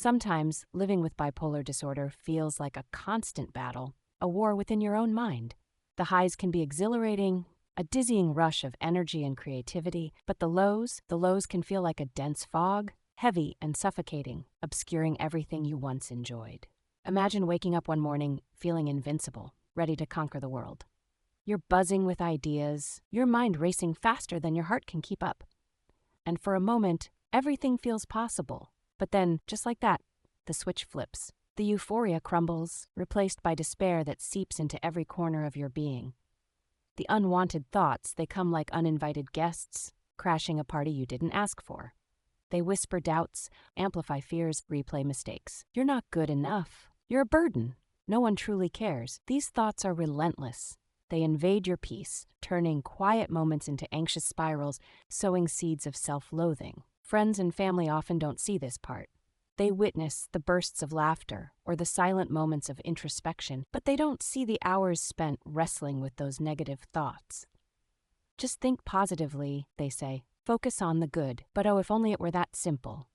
Sometimes living with bipolar disorder feels like a constant battle, a war within your own mind. The highs can be exhilarating, a dizzying rush of energy and creativity, but the lows can feel like a dense fog, heavy and suffocating, obscuring everything you once enjoyed. Imagine waking up one morning feeling invincible, ready to conquer the world. You're buzzing with ideas, your mind racing faster than your heart can keep up. And for a moment, everything feels possible. But then, just like that, the switch flips. The euphoria crumbles, replaced by despair that seeps into every corner of your being. The unwanted thoughts, they come like uninvited guests, crashing a party you didn't ask for. They whisper doubts, amplify fears, replay mistakes. You're not good enough. You're a burden. No one truly cares. These thoughts are relentless. They invade your peace, turning quiet moments into anxious spirals, sowing seeds of self-loathing. Friends and family often don't see this part. They witness the bursts of laughter or the silent moments of introspection, but they don't see the hours spent wrestling with those negative thoughts. Just think positively, they say. Focus on the good. But oh, if only it were that simple.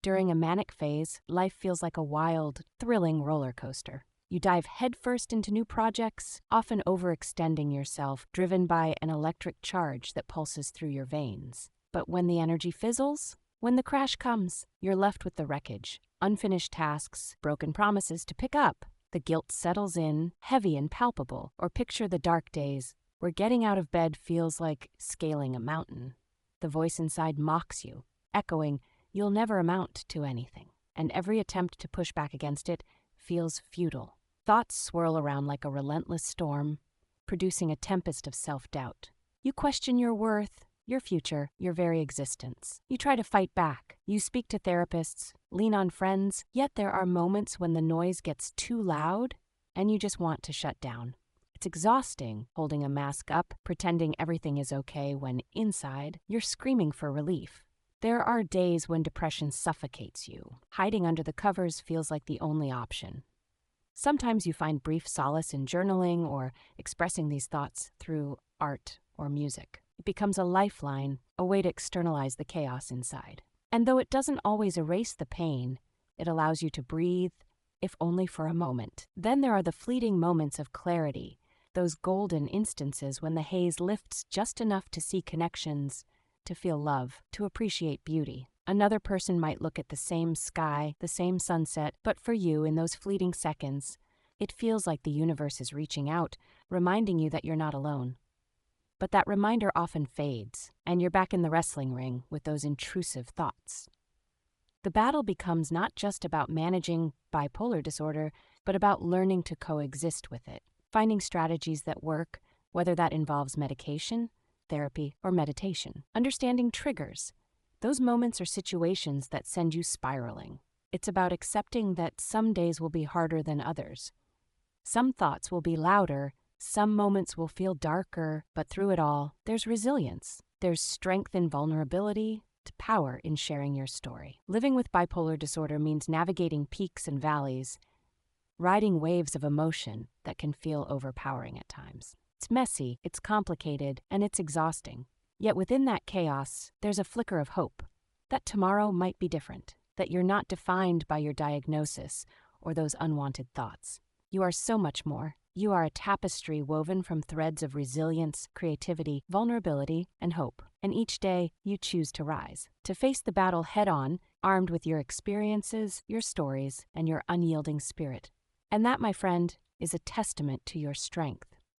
During a manic phase, life feels like a wild, thrilling roller coaster. You dive headfirst into new projects, often overextending yourself, driven by an electric charge that pulses through your veins. But when the energy fizzles, when the crash comes, you're left with the wreckage, unfinished tasks, broken promises to pick up. The guilt settles in, heavy and palpable. Or picture the dark days, where getting out of bed feels like scaling a mountain. The voice inside mocks you, echoing, "You'll never amount to anything." And every attempt to push back against it feels futile. Thoughts swirl around like a relentless storm, producing a tempest of self-doubt. You question your worth, your future, your very existence. You try to fight back. You speak to therapists, lean on friends, yet there are moments when the noise gets too loud and you just want to shut down. It's exhausting, holding a mask up, pretending everything is okay when inside, you're screaming for relief. There are days when depression suffocates you. Hiding under the covers feels like the only option. Sometimes you find brief solace in journaling or expressing these thoughts through art or music. It becomes a lifeline, a way to externalize the chaos inside. And though it doesn't always erase the pain, it allows you to breathe, if only for a moment. Then there are the fleeting moments of clarity, those golden instances when the haze lifts just enough to see connections, to feel love, to appreciate beauty. Another person might look at the same sky, the same sunset, but for you, in those fleeting seconds, it feels like the universe is reaching out, reminding you that you're not alone. But that reminder often fades, and you're back in the wrestling ring with those intrusive thoughts. The battle becomes not just about managing bipolar disorder, but about learning to coexist with it, finding strategies that work, whether that involves medication, therapy, or meditation. Understanding triggers, those moments or situations that send you spiraling. It's about accepting that some days will be harder than others. Some thoughts will be louder, some moments will feel darker, but through it all, there's resilience. There's strength in vulnerability, to power in sharing your story. Living with bipolar disorder means navigating peaks and valleys, riding waves of emotion that can feel overpowering at times. It's messy, it's complicated, and it's exhausting. Yet within that chaos, there's a flicker of hope, that tomorrow might be different, that you're not defined by your diagnosis or those unwanted thoughts. You are so much more. You are a tapestry woven from threads of resilience, creativity, vulnerability, and hope. And each day, you choose to rise, to face the battle head-on, armed with your experiences, your stories, and your unyielding spirit. And that, my friend, is a testament to your strength.